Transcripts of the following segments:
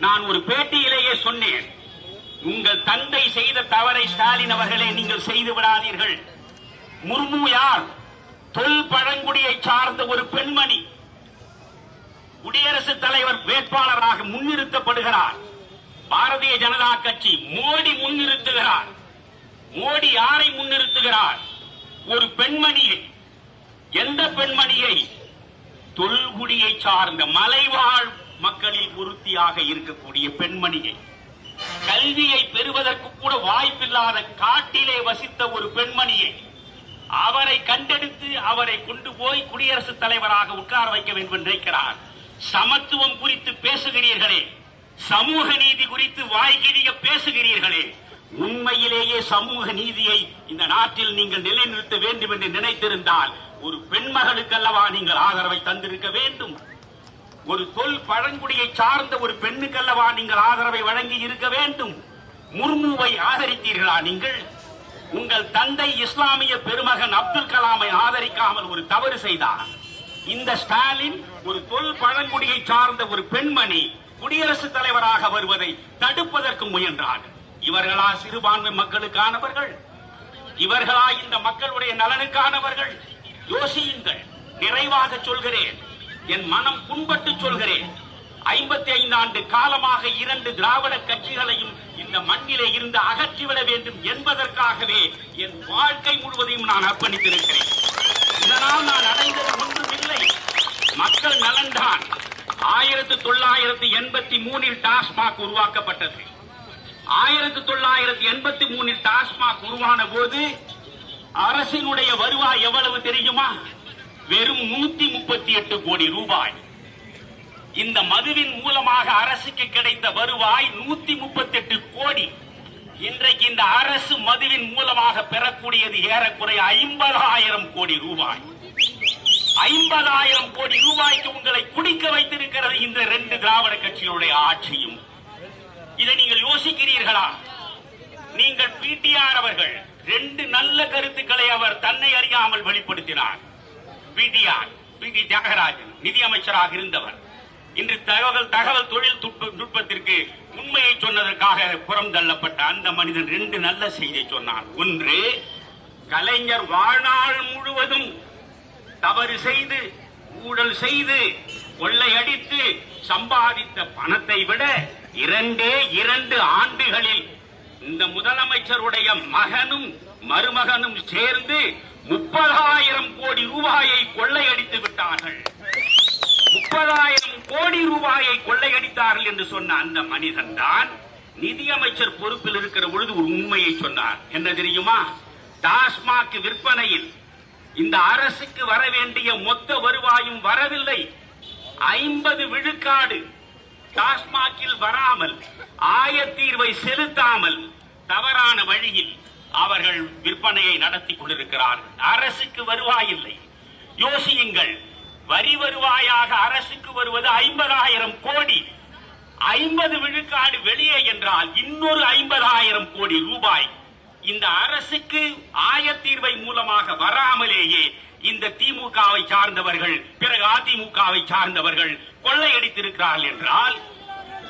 நான் ஒரு பேட்டியிலேயே சொன்னேன், உங்கள் தந்தை செய்த தவறை ஸ்டாலின் அவர்களே நீங்கள் செய்து விடாதீர்கள். முர்மு யார்? தொல் பழங்குடியை சார்ந்த ஒரு பெண்மணி. குடியரசுத் தலைவர் வேட்பாளராக முன்னிறுத்தப்படுகிறார். பாரதிய ஜனதா கட்சி மோடி முன்னிறுத்துகிறார். மோடி யாரை முன்னிறுத்துகிறார்? ஒரு பெண்மணியை. எந்த பெண்மணியை? தொல்குடியை சார்ந்த மலைவாழ் மக்களில் ஒருத்தியாக இருக்கக்கூடிய பெண்மணியை. கல்வியை பெறுவதற்கு கூட வாய்ப்பில்லாத காட்டிலே வசித்த ஒரு பெண்மணியை அவரை கண்டெடுத்து அவரை கொண்டு போய் குடியரசுத் தலைவராக உட்கார வைக்க வேண்டும் என்று நினைக்கிறார். சமத்துவம் குறித்து பேசுகிறீர்களே, சமூக நீதி குறித்து வாய்கிழிய பேசுகிறீர்களே, உண்மையிலேயே சமூக நீதியை இந்த நாட்டில் நீங்கள் நிலைநிறுத்த வேண்டும் என்று நினைத்திருந்தால் ஒரு பெண்மகளுக்கு அல்லவா நீங்கள் ஆதரவை தந்திருக்க வேண்டும். ஒரு தொல் பழங்குடியை சார்ந்த ஒரு பெண்ணுக்கு அல்லவா நீங்கள் ஆதரவை வழங்கி இருக்க வேண்டும். முர்முவை ஆதரித்தீர்களா நீங்கள்? உங்கள் தந்தை இஸ்லாமிய பெருமகன் அப்துல் கலாமை ஆதரிக்காமல் ஒரு தவறு செய்தார். இந்த ஸ்டாலின் ஒரு தொல் பழங்குடியை சார்ந்த ஒரு பெண்மணி குடியரசுத் தலைவராக வருவதை தடுப்பதற்கு முயன்றார். இவர்களா சிறுபான்மை மக்களுக்கானவர்கள்? இவர்களா இந்த மக்களுடைய நலனுக்கானவர்கள்? யோசியுங்கள். நிறைவாக சொல்கிறேன், என் மனம் புண்பட்டு சொல்கிறேன். 55 ஆண்டு காலமாக 2 திராவிட கட்சிகளையும் இந்த மண்ணிலே இருந்து அகற்றிவிட வேண்டும் என்பதற்காகவே என் வாழ்க்கை முழுவதையும் நான் அர்ப்பணித்திருக்கிறேன். இதனால் நான் அடைந்தது ஒன்றுமில்லை, மக்கள் நலன்தான். 1983 டாஸ்மாக் உருவாக்கப்பட்டது. 1983 டாஸ்மாக் உருவான போது அரசினுடைய வருவாய் எவ்வளவு தெரியுமா? வெறும் 138 கோடி ரூபாய். இந்த மதுவின் மூலமாக அரசுக்கு கிடைத்த வருவாய் 138 கோடி. இன்றைக்கு இந்த அரசு மதுவின் மூலமாக பெறக்கூடியது ஏறக்குறைய 50,000 கோடி ரூபாய். 50,000 கோடி ரூபாய்க்கு உங்களை குடிக்க வைத்திருக்கிறது இந்த 2 திராவிட கட்சிகளுடைய ஆட்சியும். இதை நீங்கள் யோசிக்கிறீர்களா? நீங்கள் பிடிஆர் அவர்கள் 2 நல்ல கருத்துக்களை அவர் தன்னை அறியாமல் வெளிப்படுத்தினார். PTR PT. தியாகராஜன் நிதியமைச்சராக இருந்தவர். இன்று தகவல் தொழில் நுட்பத்திற்கு உண்மையை சொன்னதற்காக புறம் தள்ளப்பட்ட அந்த மனிதன் 2 நல்ல செய்தியை சொன்னார். ஒன்று, கலைஞர் வாழ்நாள் முழுவதும் தவறு செய்து ஊழல் செய்து கொள்ளையடித்து சம்பாதித்த பணத்தை விட 2 ஆண்டுகளில் இந்த முதலமைச்சருடைய மகனும் மருமகனும் சேர்ந்து 30,000 கோடி ரூபாயை கொள்ளையடித்து விட்டார்கள். 30,000 கோடி ரூபாயை கொள்ளையடித்தார்கள் என்று சொன்ன அந்த மனிதன் தான் நிதியமைச்சர் பொறுப்பில் இருக்கிற பொழுது ஒரு உண்மையை சொன்னார். என்ன தெரியுமா? டாஸ்மாக் விற்பனையில் இந்த அரசுக்கு வர வேண்டிய மொத்த வருவாயும் வரவில்லை. 50 விழுக்காடு டாஸ்மாகில் வராமல், ஆயத்தீர்வை செலுத்தாமல் தவறான வழியில் அவர்கள் விற்பனையை நடத்தி கொண்டிருக்கிறார்கள். அரசுக்கு வருவாய் இல்லை. யோசியுங்கள், வரி வருவாயாக அரசுக்கு வருவது 50,000 கோடி. 50 விழுக்காடு வெளியே என்றால் இன்னொரு 50,000 கோடி ரூபாய் இந்த அரசுக்கு ஆயத்தீர்வை மூலமாக வராமலேயே இந்த திமுகவை சார்ந்தவர்கள், பிறகு அதிமுகவை சார்ந்தவர்கள் கொள்ளையடித்திருக்கிறார்கள் என்றால்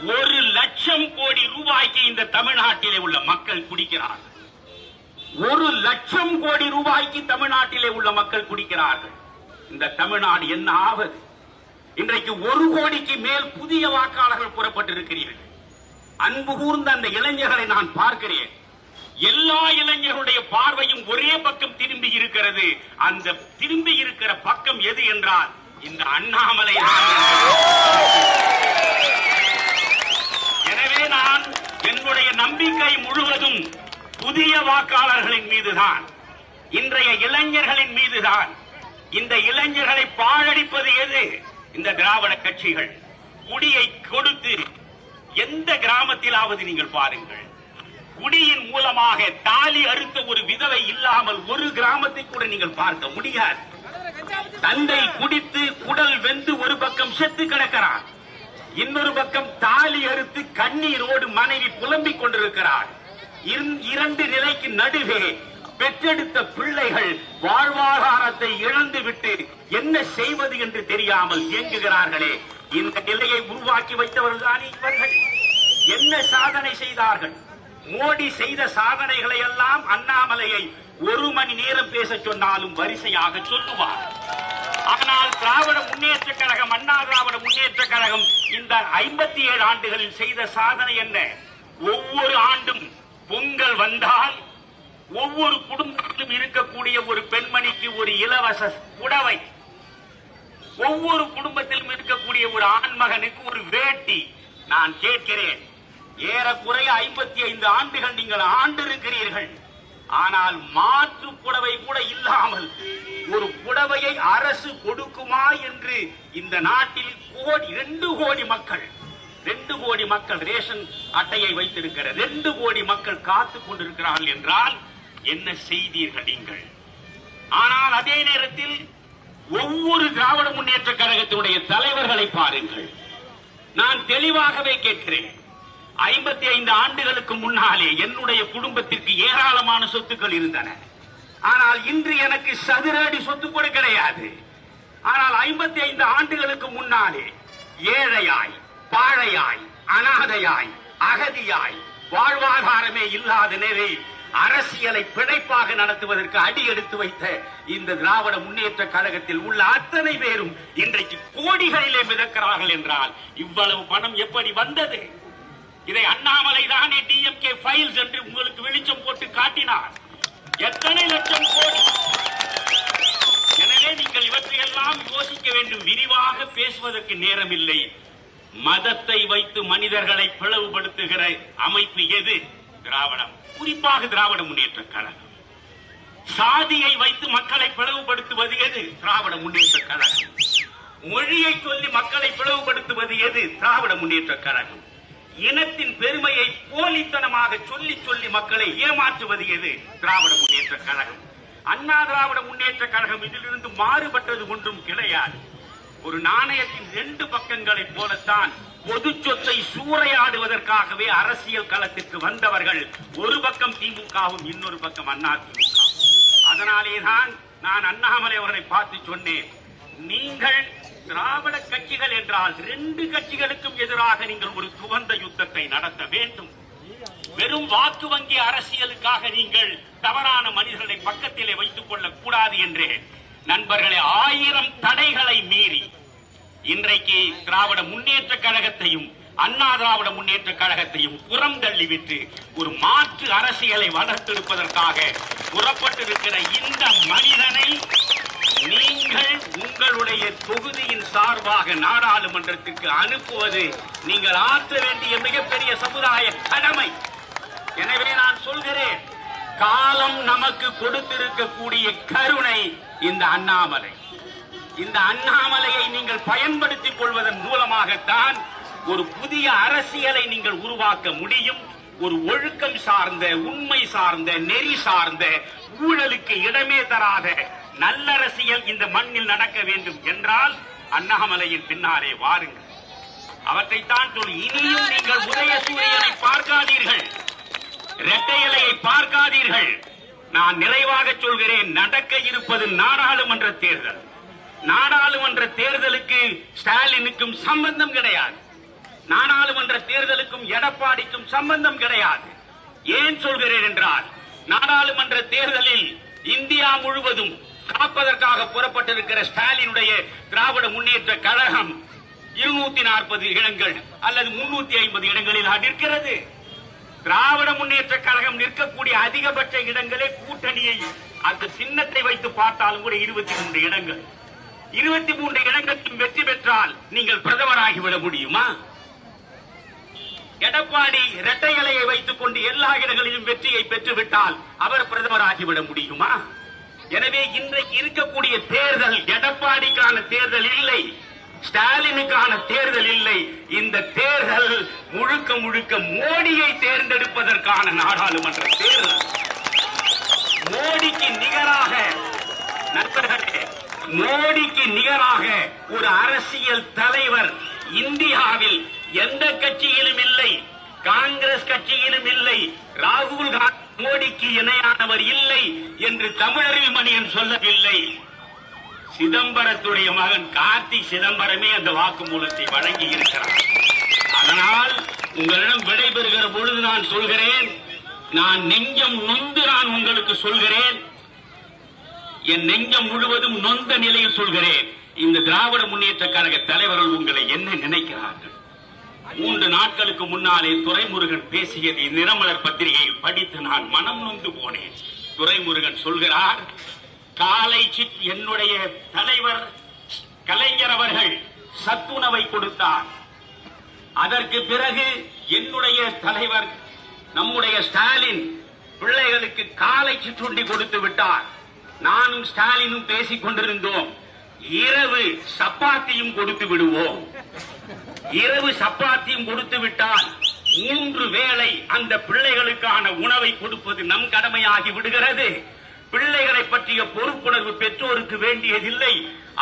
1,00,000 கோடி ரூபாய்க்கு இந்த தமிழ்நாட்டிலே உள்ள மக்கள் குடிக்கிறார்கள். 1,00,000 கோடி ரூபாய்க்கு தமிழ்நாட்டிலே உள்ள மக்கள் குடிக்கிறார்கள். இந்த தமிழ்நாடு என்ன ஆவது? இன்றைக்கு 1 கோடிக்கு மேல் புதிய வாக்காளர்கள் புறப்பட்டிருக்கிறீர்கள். அன்பு கூர்ந்த அந்த இளைஞர்களை நான் பார்க்கிறேன். எல்லா இளைஞர்களுடைய பார்வையும் ஒரே பக்கம் திரும்பி இருக்கிறது. அந்த திரும்பி இருக்கிற பக்கம் எது என்றால் இந்த அண்ணாமலை. எனவே நான் என்னுடைய நம்பிக்கை முழுவதும் புதிய வாக்காளர்களின் மீதுதான், இன்றைய இளைஞர்களின் மீதுதான். இந்த இளைஞர்களை பாழடிப்பது எது? இந்த திராவிட கட்சிகள். குடியை கொடுத்து எந்த கிராமத்திலாவது நீங்கள் பாருங்கள், குடியின் மூலமாக தாலி அறுத்த ஒரு விதவை இல்லாமல் ஒரு கிராமத்தை கூட நீங்கள் பார்க்க முடியாது. தந்தை குடித்து குடல் வெந்து ஒரு பக்கம் செத்து கிடக்கிறார், இன்னொரு பக்கம் தாலி அறுத்து கண்ணீரோடு மனைவி புலம்பிக் கொண்டிருக்கிறார். 2 நிலைக்கு நடுவே பெற்றெடுத்த பிள்ளைகள் வாழ்வாதாரத்தை இழந்துவிட்டு என்ன செய்வது என்று தெரியாமல் இயங்குகிறார்களே. இந்த நிலையை உருவாக்கி வைத்தவர்கள் தான் இவர்கள். என்ன சாதனை செய்தார்கள்? மோடி செய்த சாதனைகளை எல்லாம் அண்ணாமலையை 1 மணி நேரம் பேச சொன்னாலும் வரிசையாக சொல்லுவார். ஆனால் திராவிட முன்னேற்ற கழகம், அண்ணா திராவிட முன்னேற்ற கழகம் இந்த 57 ஆண்டுகளில் செய்த சாதனை என்ன? ஒவ்வொரு ஆண்டும் பொங்கல் வந்தால் ஒவ்வொரு குடும்பத்திலும் இருக்கக்கூடிய ஒரு பெண்மணிக்கு ஒரு இலவச புடவை, ஒவ்வொரு குடும்பத்திலும் இருக்கக்கூடிய ஒரு ஆண்மகனுக்கு ஒரு வேட்டி. நான் கேட்கிறேன், ஏறக்குறைய 55 ஆண்டுகள் நீங்கள் ஆண்டிருக்கிறீர்கள். ஆனால் மாற்று புடவை கூட இல்லாமல் ஒரு புடவையை அரசு கொடுக்குமா என்று இந்த நாட்டில் 2 கோடி மக்கள், 2 கோடி மக்கள் ரேஷன் அட்டையை வைத்திருக்கிற 2 கோடி மக்கள் காத்துக் கொண்டிருக்கிறார்கள் என்றால் என்ன செய்தீர்கள் நீங்கள்? ஆனால் அதே நேரத்தில் ஒவ்வொரு திராவிட முன்னேற்ற கழகத்தினுடைய தலைவர்களை பாருங்கள். நான் தெளிவாகவே கேட்கிறேன், 55 ஆண்டுகளுக்கு முன்னாலே என்னுடைய குடும்பத்திற்கு ஏராளமான சொத்துக்கள் இருந்தன. ஆனால் இன்று எனக்கு சதுர அடி சொத்து கூட கிடையாது. ஆனால் 55 ஆண்டுகளுக்கு முன்னாலே ஏழையாய், பாழையாய், அனாதையாய், அகதியாய், வாழ்வாதாரமே இல்லாத நிலை அரசியலை பிழைப்பாக நடத்துவதற்கு அடி எடுத்து வைத்த இந்த திராவிட முன்னேற்ற கழகத்தில் உள்ள அத்தனை பேரும் இன்றைக்கு கோடிகளிலே மிதக்கிறார்கள் என்றால் இவ்வளவு பணம் எப்படி வந்தது? இதை அண்ணாமலை தானே டிஎம்கே ஃபைல்ஸ் என்று உங்களுக்கு வெளிச்சம் போட்டு காட்டினார். எத்தனை லட்சம் கோடி! எனவே நீங்கள் இவற்றையெல்லாம் யோசிக்க வேண்டும். விரிவாக பேசுவதற்கு நேரம் இல்லை. மதத்தை வைத்து மனிதர்களை பிளவுபடுத்துகிற அமைப்பு எது? திராவிடம், குறிப்பாக திராவிட முன்னேற்ற கழகம். சாதியை வைத்து மக்களை பிளவுபடுத்துவது எது? திராவிட முன்னேற்ற கழகம். மொழியை சொல்லி மக்களை பிளவுபடுத்துவது எது? திராவிட முன்னேற்ற கழகம். இனத்தின் பெருமையை போலித்தனமாக சொல்லி சொல்லி மக்களை ஏமாற்றுவது எது? திராவிட முன்னேற்ற கழகம். அண்ணா திராவிட முன்னேற்ற கழகம் இதிலிருந்து மாறுபட்டது ஒன்றும் கிடையாது. ஒரு நாணயத்தின் 2 பக்கங்களைப் போலத்தான் பொது சொத்தை சூறையாடுவதற்காகவே அரசியல் களத்திற்கு வந்தவர்கள். ஒரு பக்கம் திமுகவும், இன்னொரு பக்கம் அதிமுக. அதனாலேதான் நான் அண்ணாமலை அவர்களை பார்த்து சொன்னேன், நீங்கள் திராவிட கட்சிகள் என்றால் 2 கட்சிகளுக்கும் எதிராக நீங்கள் ஒரு துவந்த யுத்தத்தை நடத்த வேண்டும். வெறும் வாக்கு வங்கி அரசியலுக்காக நீங்கள் தவறான மனிதர்களை பக்கத்திலே வைத்துக் கொள்ளக் கூடாது என்றே நண்பர்களே, 1000 தடைகளை மீறி இன்றைக்கு திராவிட முன்னேற்ற கழகத்தையும் அண்ணா திராவிட முன்னேற்ற கழகத்தையும் புறம் தள்ளிவிட்டு ஒரு மாற்று அரசியலை வளர்த்தெடுப்பதற்காக புறப்பட்டிருக்கிற இந்த மனிதனை நீங்கள் உங்களுடைய தொகுதியின் சார்பாக நாடாளுமன்றத்திற்கு அனுப்புவது நீங்கள் ஆற்ற வேண்டிய மிகப்பெரிய சமுதாய கடமை. எனவே நான் சொல்கிறேன், காலம் நமக்கு கொடுத்திருக்கக்கூடிய கருணை இந்த அண்ணாமலை. இந்த அண்ணாமலையை நீங்கள் பயன்படுத்திக் கொள்வதன் மூலமாகத்தான் ஒரு புதிய அரசியலை நீங்கள் உருவாக்க முடியும். ஒரு ஒழுக்கம் சார்ந்த, உண்மை சார்ந்த, நெறி சார்ந்த, ஊழலுக்கு இடமே தராத நல்ல அரசியல் இந்த மண்ணில் நடக்க வேண்டும் என்றால் அண்ணாமலையின் பின்னாலே வாருங்கள். அவற்றைத்தான் சொல்லி, இனியும் நீங்கள் உதயசூரியனை பார்க்காதீர்கள், இரட்டை இலையை பார்க்காதீர்கள். நான் நிறைவாக சொல்கிறேன், நடக்க இருப்பது நாடாளுமன்ற தேர்தல். நாடாளுமன்ற தேர்தலுக்கு ஸ்டாலினுக்கும் சம்பந்தம் கிடையாது. நாடாளுமன்ற தேர்தலுக்கும் எடப்பாடிக்கும் சம்பந்தம் கிடையாது. ஏன் சொல்கிறேன் என்றால், நாடாளுமன்ற தேர்தலில் இந்தியா முழுவதும் காப்பதற்காக புறப்பட்டிருக்கிற ஸ்டாலினுடைய திராவிட முன்னேற்ற கழகம் 240 இடங்கள் அல்லது 350 இடங்களில் நிற்கிறது. திராவிட முன்னேற்ற கழகம் நிற்கக்கூடிய அதிகபட்ச இடங்களே கூட்டணியை அந்த சின்னத்தை வைத்து பார்த்தாலும் கூட 23 இடங்கள். 23 இடங்களிலும் வெற்றி பெற்றால் நீங்கள் பிரதமராகிவிட முடியுமா? எடப்பாடி இரட்டை இலையை வைத்துக் கொண்டு எல்லா இடங்களிலும் வெற்றியை பெற்றுவிட்டால் அவர் பிரதமராகிவிட முடியுமா? எனவே இன்றைக்கு இருக்கக்கூடிய தேர்தல் எடப்பாடிக்கான தேர்தல் இல்லை, ஸ்டாலினுக்கான தேர்தல் இல்லை. இந்த தேர்தல் முழுக்க முழுக்க மோடியை தேர்ந்தெடுப்பதற்கான நாடாளுமன்ற தேர்தல். மோடிக்கு நிகராக, நண்பர்களே, மோடிக்கு நிகராக ஒரு அரசியல் தலைவர் இந்தியாவில் எந்த கட்சியிலும் இல்லை, காங்கிரஸ் கட்சியிலும் இல்லை. ராகுல் காந்தி மோடிக்கு இணையானவர் இல்லை என்று தமிழறிவு மணியன் சொல்லவில்லை. சிதம்பரத்துடைய மகன் கார்த்தி சிதம்பரமே அந்த வாக்குமூலத்தை வழங்கி இருக்கிறார். அதனால் உங்களிடம் விடைபெறுகிற பொழுது நான் சொல்கிறேன், நான் நெஞ்சம் நொந்து நான் உங்களுக்கு சொல்கிறேன், என் நெஞ்சம் முழுவதும் நொந்த நிலையில் சொல்கிறேன். இந்த திராவிட முன்னேற்ற கழக தலைவர்கள் உங்களை என்ன நினைக்கிறார்கள்? 3 நாட்களுக்கு முன்னாலே துரைமுருகன் பேசியது நிறமலர் பத்திரிகையில் படித்து நான் மனம் நொந்து போனேன். துரைமுருகன் சொல்கிறார், காலை என்னுடைய தலைவர் கலைஞர் அவர்கள் சத்துணவை கொடுத்தார். அதற்கு பிறகு என்னுடைய தலைவர் நம்முடைய ஸ்டாலின் பிள்ளைகளுக்கு காலை சிற்றுண்டி கொடுத்து விட்டார். நானும் ஸ்டாலினும் பேசிக் கொண்டிருந்தோம், இரவு சப்பாத்தியும் கொடுத்து விடுவோம். இரவு சப்பாத்தியும் கொடுத்து விட்டால் 3 வேளை அந்த பிள்ளைகளுக்கான உணவை கொடுப்பது நம் கடமையாகி விடுகிறது. பிள்ளைகளை பற்றிய பொறுப்புணர்வு பெற்றோருக்கு வேண்டியதில்லை.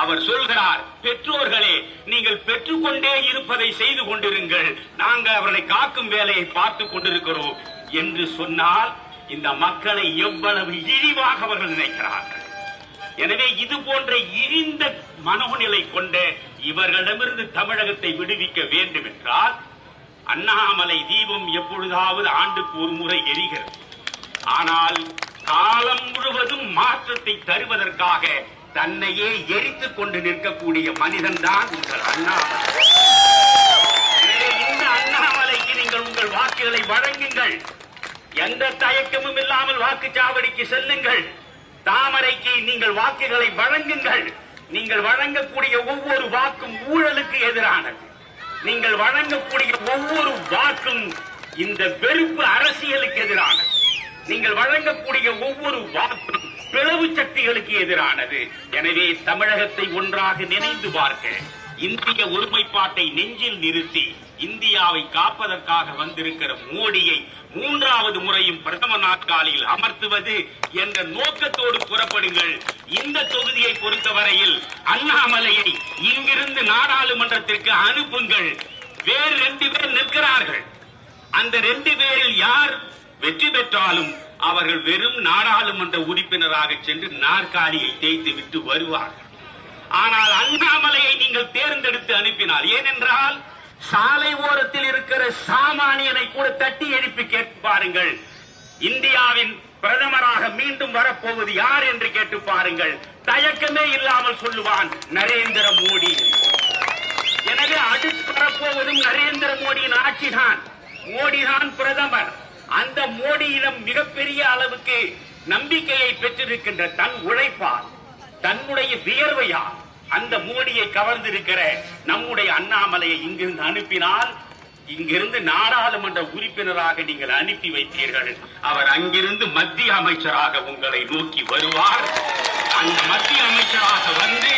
அவர் சொல்கிறார், பெற்றோர்களே நீங்கள் பெற்றுக்கொண்டே இருப்பதை செய்து கொண்டிருங்கள், நாங்கள் அவர்களை காக்கும் வேலையை பார்த்துக் கொண்டிருக்கிறோம் என்று சொன்னால் இந்த மக்களை எவ்வளவு இழிவாக அவர்கள் நினைக்கிறார்கள். எனவே இது போன்ற இழிந்த மனோநிலை கொண்ட இவர்களிடமிருந்து தமிழகத்தை விடுவிக்க வேண்டும் என்றால் அண்ணாமலை தீபம் எப்பொழுதாவது ஆண்டுக்கு ஒரு முறை எரிகிறது. ஆனால் காலம் முழுவதும் மாற்றத்தை தருவதற்காக தன்னையே எரித்துக் கொண்டு நிற்கக்கூடிய மனிதன் தான் உங்கள் அண்ணாமலை. இந்த அண்ணாமலைக்கு நீங்கள் உங்கள் வாக்குகளை வழங்குங்கள். எந்த தயக்கமும் இல்லாமல் வாக்குச்சாவடிக்கு செல்லுங்கள். தாமரைக்கு நீங்கள் வாக்குகளை வழங்குங்கள். நீங்கள் வழங்கக்கூடிய ஒவ்வொரு வாக்கும் ஊழலுக்கு எதிரானது. நீங்கள் வழங்கக்கூடிய ஒவ்வொரு வாக்கும் இந்த வெறுப்பு அரசியலுக்கு எதிரானது. நீங்கள் வழங்கக்கூடிய ஒவ்வொரு வாக்கும் பிளவு சக்திகளுக்கு எதிரானது. எனவே தமிழகத்தை ஒன்றாக நினைந்து பார்க்க, இந்திய ஒருமைப்பாட்டை நெஞ்சில் நிறுத்தி இந்தியாவை காப்பதற்காக வந்திருக்கிற மோடியை 3வது முறையும் பிரதமர் நாற்காலியில் அமர்த்துவது என்ற நோக்கத்தோடு புறப்படுங்கள். இந்த தொகுதியை பொறுத்தவரையில் அண்ணாமலையை இங்கிருந்து நாடாளுமன்றத்திற்கு அனுப்புங்கள். வேறு 2 பேர் நிற்கிறார்கள். அந்த 2 பேரில் யார் வெற்றி பெற்றாலும் அவர்கள் வெறும் நாடாளுமன்ற உறுப்பினராக சென்று நாற்காலியை தேய்த்து விட்டு வருவார்கள். ஆனால் அண்ணாமலையை நீங்கள் தேர்ந்தெடுத்து அனுப்பினார். ஏனென்றால் சாலை ஓரத்தில் இருக்கிற சாமானியனை கூட தட்டி எழுப்பி கேட்டு பாருங்கள், இந்தியாவின் பிரதமராக மீண்டும் வரப்போவது யார் என்று கேட்டு பாருங்கள். தயக்கமே இல்லாமல் சொல்லுவான், நரேந்திர மோடி. எனவே அடுத்து வரப்போவதும் நரேந்திர மோடியின் ஆட்சிதான். மோடிதான் பிரதமர். அந்த மோடியிடம் மிகப்பெரிய அளவுக்கு நம்பிக்கையை பெற்றிருக்கின்ற தன் உழைப்பால், தன்னுடைய வியர்வையால் அந்த மோடியை கவர்ந்திருக்கிற நம்முடைய அண்ணாமலையை இங்கிருந்து அனுப்பினால், இங்கிருந்து நாடாளுமன்ற உறுப்பினராக நீங்கள் அனுப்பி வைத்தீர்கள். அவர் அங்கிருந்து மத்திய அமைச்சராக உங்களை நோக்கி வருவார். அந்த மத்திய அமைச்சராக வந்து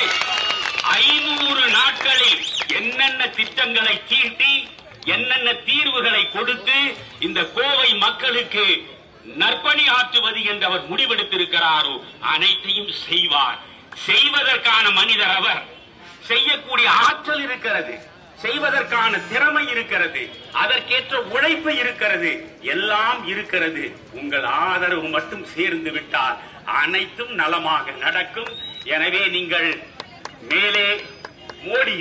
500 நாட்களில் என்னென்ன திட்டங்களை தீட்டி, என்னென்ன தீர்வுகளை கொடுத்து இந்த கோவை மக்களுக்கு நற்பணி ஆற்றுவது என்று அவர் முடிவெடுத்திருக்கிறாரோ அனைத்தையும் செய்வார். செய்வதற்கான மனிதர் அவர். செய்யக்கூடிய ஆற்றல் இருக்கிறது, செய்வதற்கான திறமை இருக்கிறது, அதற்கேற்ற உழைப்பு இருக்கிறது, எல்லாம் இருக்கிறது. உங்கள் ஆதரவு மட்டும் சேர்ந்து விட்டால் அனைத்தும் நலமாக நடக்கும். எனவே நீங்கள் மேலே மோடி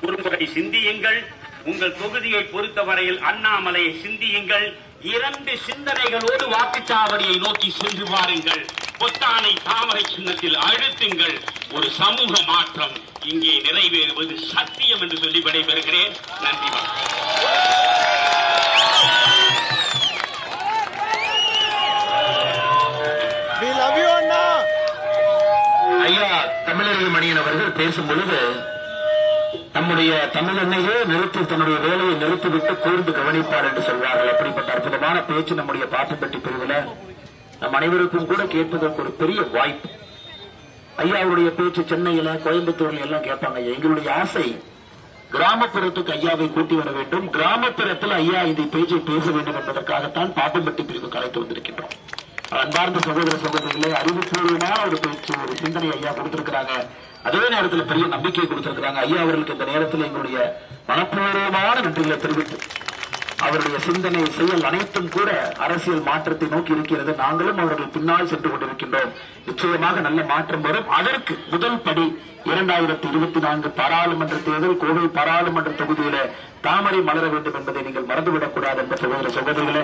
ஒருமுறை சிந்தியுங்கள். உங்கள் தொகுதியை பொறுத்தவரையில் அண்ணாமலையை சிந்தியுங்கள். 2 சிந்தனைகளோடு வாக்குச்சாவடியை நோக்கி சென்று வாருங்கள். பொத்தானை தாமரை சின்னத்தில் அழுத்துங்கள். ஒரு சமூக மாற்றம் இங்கே நிறைவேறுவது சத்தியம் என்று சொல்லி விடைபெறுகிறேன். நன்றி. ஐயா தமிழர்கள் மணியன் அவர்கள் பேசும் பொழுது நம்முடைய தமிழன்னையே நிறுத்தி தன்னுடைய வேலையை நிறுத்திவிட்டு கூர்ந்து கவனிப்பார் என்று சொல்வார்கள். அப்படிப்பட்ட அற்புதமான பேச்சு நம்முடைய பாட்டுப்பட்டி பிரிவுல நம் அனைவருக்கும் கூட கேட்பதற்கு ஒரு பெரிய வாய்ப்பு. ஐயா அவருடைய பேச்சு சென்னையில கோயம்புத்தூர்ல எல்லாம் கேட்பாங்க. எங்களுடைய ஆசை கிராமப்புறத்துக்கு ஐயாவை கூட்டி வர வேண்டும், கிராமப்புறத்தில் ஐயா இந்த பேச்சை பேச வேண்டும் என்பதற்காகத்தான் பாட்டுப்பட்டி பிரிவு கலைத்து வந்திருக்கின்றோம். அன்பார்ந்த சகோதர சகோதரிகளே, அறிவுபூர்வமான ஒரு பேச்சு, ஒரு சிந்தனை ஐயா கொடுத்திருக்கிறாங்க. அதே நேரத்தில் பெரிய நம்பிக்கை கொடுத்திருக்கிறாங்க. ஐயா அவர்களுக்கு இந்த நேரத்தில் எங்களுடைய மனப்பூர்வமான நன்றிகளை தெரிவித்து அவருடைய சிந்தனை செயல் அனைத்தும் கூட அரசியல் மாற்றத்தை நோக்கி இருக்கிறது. நாங்களும் அவர்கள் பின்னால் சென்று கொண்டிருக்கின்றோம். நிச்சயமாக நல்ல மாற்றம் வரும். அதற்கு முதல் படி 2024 பாராளுமன்ற தேர்தல். கோவை பாராளுமன்ற தொகுதியில தாமரை மலர வேண்டும் என்பதை நீங்கள் மறந்துவிடக் கூடாது என்ற சகோதர சகோதரிகளே,